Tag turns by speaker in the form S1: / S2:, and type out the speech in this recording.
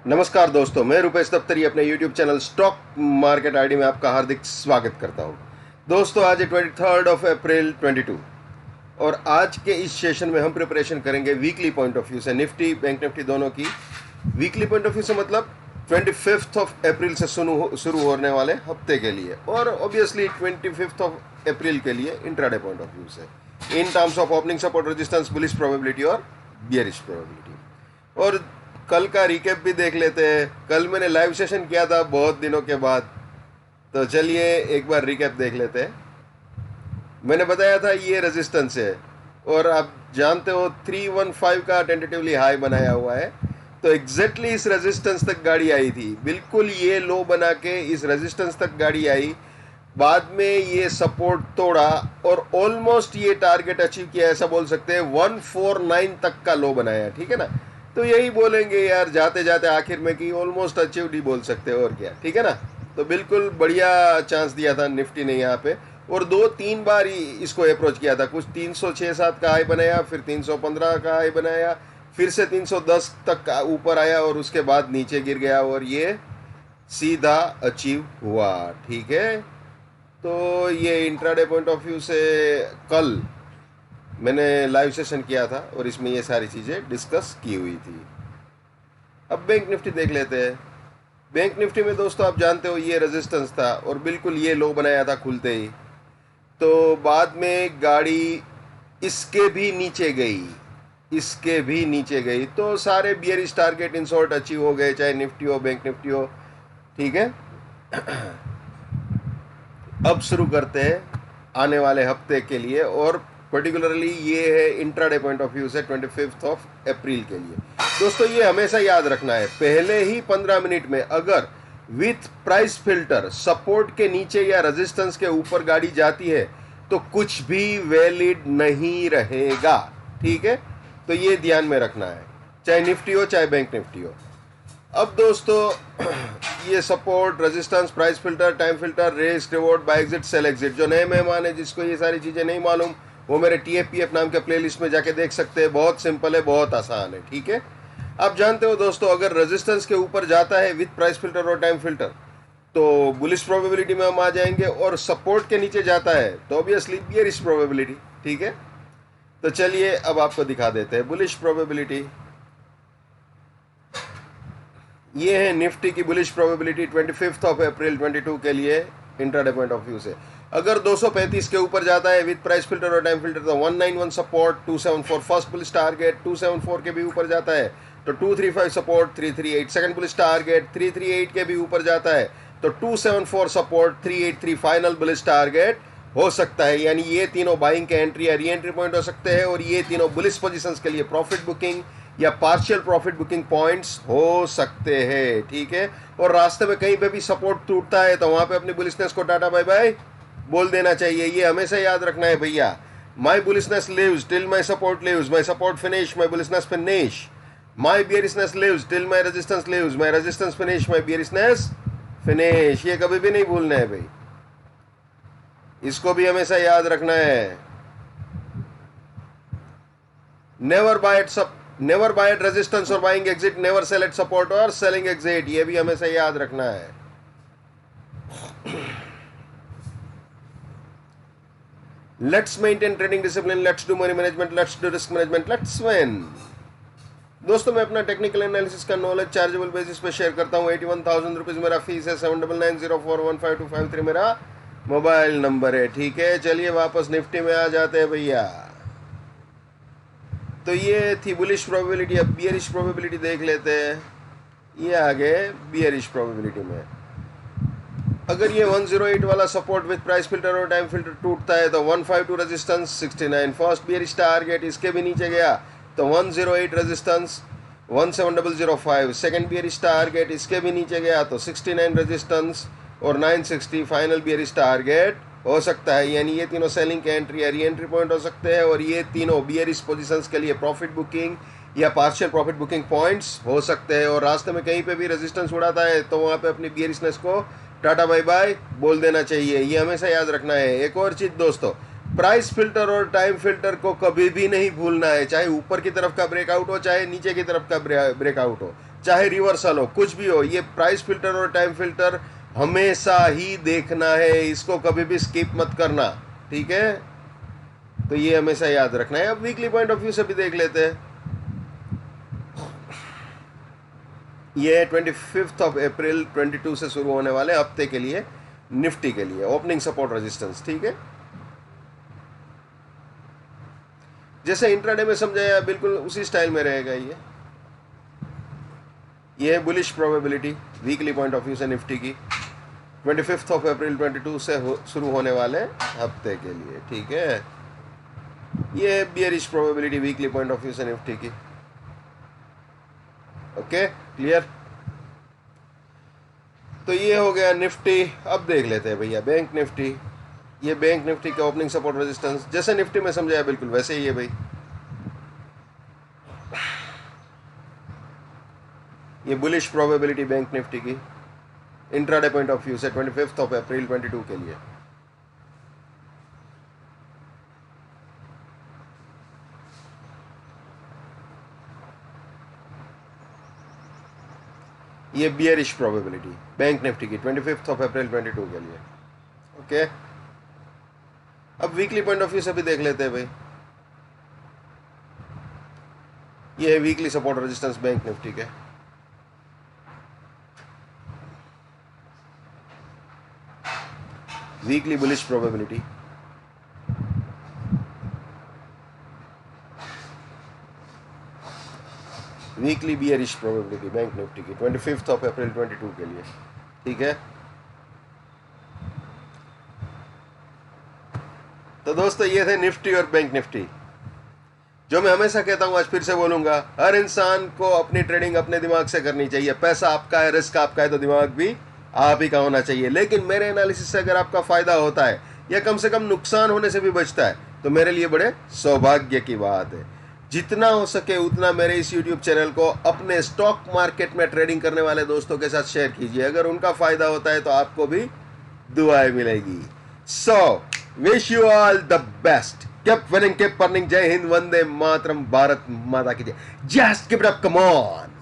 S1: नमस्कार दोस्तों, मैं रुपेश दफ्तरी अपने YouTube channel stock market ID में आपका हार्दिक स्वागत करता हूं। दोस्तों, आज है 23 अप्रैल 22 और आज के इस सेशन में हम प्रिपरेशन करेंगे वीकली पॉइंट ऑफ व्यू से निफ्टी बैंक निफ्टी दोनों की। वीकली पॉइंट ऑफ व्यू से मतलब 25 अप्रैल से शुरू होने वाले हफ्ते के लिए और ऑब्वियसली 25 अप्रैल के लिए इंट्राडे पॉइंट ऑफ व्यू से in terms of opening support resistance bullish probability और बियरिश प्रोबेबिलिटी। और कल का रिकैप भी देख लेते हैं। कल मैंने लाइव सेशन किया था बहुत दिनों के बाद, तो चलिए एक बार रिकैप देख लेते हैं। मैंने बताया था ये रेजिस्टेंस है और आप जानते हो 315 का टेंटेटिवली हाई बनाया हुआ है, तो एग्जैक्टली इस रेजिस्टेंस तक गाड़ी आई थी। बिल्कुल ये लो बना के इस रेजिस्टेंस तक गाड़ी आई, बाद में ये सपोर्ट तोड़ा और ऑलमोस्ट ये टारगेट अचीव किया, ऐसा बोल सकते हैं। 149 तक का लो बनाया, ठीक है ना। तो यही बोलेंगे यार जाते जाते आखिर में कि ऑलमोस्ट अचीव्ड ही बोल सकते हो और क्या, ठीक है ना। तो बिल्कुल बढ़िया चांस दिया था निफ्टी ने यहाँ पे और 2-3 बार ही इसको अप्रोच किया था। कुछ 306-7 का हाई बनाया, फिर 315 का हाई बनाया, फिर से 310 तक का ऊपर आया और उसके बाद नीचे गिर गया और ये सीधा अचीव हुआ, ठीक है। तो ये इंट्राडे पॉइंट ऑफ व्यू से कल मैंने लाइव सेशन किया था और इसमें ये सारी चीज़ें डिस्कस की हुई थी। अब बैंक निफ्टी देख लेते हैं। बैंक निफ्टी में दोस्तों आप जानते हो ये रेजिस्टेंस था और बिल्कुल ये लो बनाया था खुलते ही, तो बाद में गाड़ी इसके भी नीचे गई, तो सारे bearish target in short achieve हो गए, चाहे निफ्टी हो बैंक निफ्टी हो, ठीक है। अब शुरू करते हैं आने वाले हफ्ते के लिए और पर्टिकुलरली ये है इंट्राडे पॉइंट ऑफ व्यू से 25 अप्रैल के लिए। दोस्तों ये हमेशा याद रखना है, पहले ही 15 मिनट में अगर विथ प्राइस फिल्टर सपोर्ट के नीचे या रेजिस्टेंस के ऊपर गाड़ी जाती है तो कुछ भी वैलिड नहीं रहेगा, ठीक है। तो ये ध्यान में रखना है, चाहे निफ्टी हो चाहे बैंक निफ्टी हो। अब दोस्तों ये support resistance price filter time filter risk reward buy exit sell exit, जो नए मेहमान है जिसको ये सारी चीज़ें नहीं मालूम वो मेरे TFPF नाम के प्लेलिस्ट में जाके देख सकते हैं। बहुत सिंपल है, बहुत आसान है, ठीक है। आप जानते हो दोस्तों अगर रेजिस्टेंस के ऊपर जाता है विथ प्राइस फिल्टर और टाइम फिल्टर तो बुलिश प्रोबेबिलिटी में हम आ जाएंगे और सपोर्ट के नीचे जाता है तो ऑब्वियसली बियरिश प्रोबेबिलिटी, ठीक है। तो चलिए अब आपको दिखा देते हैं बुलिश प्रोबेबिलिटी। ये है निफ्टी की बुलिश प्रोबेबिलिटी 25 अप्रैल 22 के लिए इंट्राडे पॉइंट ऑफ व्यू से। अगर 235 के ऊपर जाता है विथ प्राइस फिल्टर और टाइम फिल्टर तो 191 सपोर्ट, 274 फर्स्ट बुलिश टारगेट, 274 के भी ऊपर जाता है तो 235 सपोर्ट, 338 सेकंड बुलिश टारगेट, 338 के भी ऊपर जाता है तो 274 सपोर्ट, 383 फाइनल बुलिश टारगेट हो सकता है। यानी ये तीनों बाइंग के एंट्री या री एंट्री पॉइंट हो सकते हैं और ये तीनों बुलिश पोजीशंस के लिए प्रॉफिट बुकिंग या पार्शियल प्रॉफिट बुकिंग पॉइंट्स हो सकते हैं, ठीक है। और रास्ते में कहीं पे भी सपोर्ट टूटता है तो वहां पे अपनी बुलिशनेस को टाटा बाय बाय बोल देना चाहिए। ये हमेशा याद रखना है भैया। My bullishness lives till my support lives, my support finish, my bullishness finish, my bearishness lives till my resistance lives, my resistance finish, my bearishness finish. ये कभी भी नहीं भूलना है भाई, इसको भी हमेशा याद रखना है। नेवर बाय एट रेजिस्टेंस और buying exit, never cell eight support और सेलिंग एग्जिट, ये भी हमेशा याद रखना है। Let's maintain trading discipline, let's do money management, let's do risk management, let's win. दोस्तों मैं अपना टेक्निकल एनालिसिस का नॉलेज चार्जेबल बेसिस पे शेयर करता हूँ। 81,000 रुपीज़ मेरा फीस है, 7990415253 मेरा मोबाइल नंबर है, ठीक है। चलिए वापस निफ्टी में आ जाते हैं भैया। तो ये थी बुलिश प्रोबेबिलिटी। अब बियरिश प्रोबेबिलिटी देख लेते हैं। ये आ गए बियरिश प्रोबेबिलिटी में। अगर ये 108 वाला सपोर्ट विद प्राइस फिल्टर और टाइम फिल्टर टूटता है तो 152 रेजिस्टेंस, 69 फर्स्ट बियरिश टारगेट, इसके भी नीचे गया तो 108 रेजिस्टेंस, 17005 सेकंड बियरिश टारगेट, इसके भी नीचे गया तो 69 रेजिस्टेंस और 960 फाइनल बियरिश टारगेट हो सकता है। यानी ये तीनों सेलिंग के एंट्री या री एंट्री पॉइंट हो सकते हैं और ये तीनों बियरिश पोजीशंस के लिए प्रॉफिट बुकिंग या पार्शियल प्रॉफिट बुकिंग पॉइंट्स हो सकते हैं। और रास्ते में कहीं पे भी रेजिस्टेंस उड़ाता है तो वहाँ पे अपनी बियरिशनेस को टाटा बाय बाय बोल देना चाहिए, ये हमेशा याद रखना है। एक और चीज़ दोस्तों, प्राइस फिल्टर और टाइम फिल्टर को कभी भी नहीं भूलना है, चाहे ऊपर की तरफ का ब्रेकआउट हो चाहे नीचे की तरफ का ब्रेकआउट हो, चाहे रिवर्सल हो, कुछ भी हो, ये प्राइस फिल्टर और टाइम फिल्टर हमेशा ही देखना है, इसको कभी भी स्किप मत करना, ठीक है। तो ये हमेशा याद रखना है। अब वीकली पॉइंट ऑफ व्यू से भी देख लेते हैं। ये 25 अप्रैल 22 से शुरू होने वाले हफ्ते के लिए निफ्टी के लिए ओपनिंग सपोर्ट रेजिस्टेंस, ठीक है। जैसे इंट्राडे में समझाया बिल्कुल उसी स्टाइल में रहेगा ये है bullish probability weekly point of view से निफ्टी की 25 अप्रैल 22 से शुरू होने वाले हफ्ते के लिए, ठीक है। ये bearish probability weekly point of view से निफ्टी की। Okay, clear. तो ये हो गया निफ्टी। अब देख लेते हैं भैया बैंक निफ्टी। ये बैंक निफ्टी के ओपनिंग सपोर्ट रेजिस्टेंस जैसे निफ्टी में समझाया बिल्कुल वैसे ही है भाई। ये बुलिश प्रोबेबिलिटी बैंक निफ्टी की इंट्राडे पॉइंट ऑफ व्यू से 25 अप्रैल 22 के लिए। ये बियरिश प्रोबेबिलिटी बैंक निफ्टी की 25 अप्रैल 22 के लिए। ओके, अब वीकली पॉइंट ऑफ व्यू से भी देख लेते हैं भाई। ये है weekly support resistance bank Nifty के। Weekly bullish probability, weekly bearish probability bank Nifty की 25 अप्रैल 22 के लिए, ठीक है। तो दोस्तों ये थे निफ्टी और बैंक निफ्टी। जो मैं हमेशा कहता हूं, आज फिर से बोलूंगा, हर इंसान को अपनी ट्रेडिंग अपने दिमाग से करनी चाहिए। पैसा आपका है, रिस्क आपका है, तो दिमाग भी आप ही का होना चाहिए। लेकिन मेरे एनालिसिस से अगर आपका फायदा होता है या कम से कम नुकसान होने से भी बचता है तो मेरे लिए बड़े सौभाग्य की बात है। जितना हो सके उतना मेरे इस YouTube चैनल को अपने स्टॉक मार्केट में ट्रेडिंग करने वाले दोस्तों के साथ शेयर कीजिए। अगर उनका फायदा होता है तो आपको भी दुआएं मिलेगी। So wish you all the best, keep winning, keep earning. जय हिंद, वंदे मातरम, भारत माता की जय। Just keep it up, come on.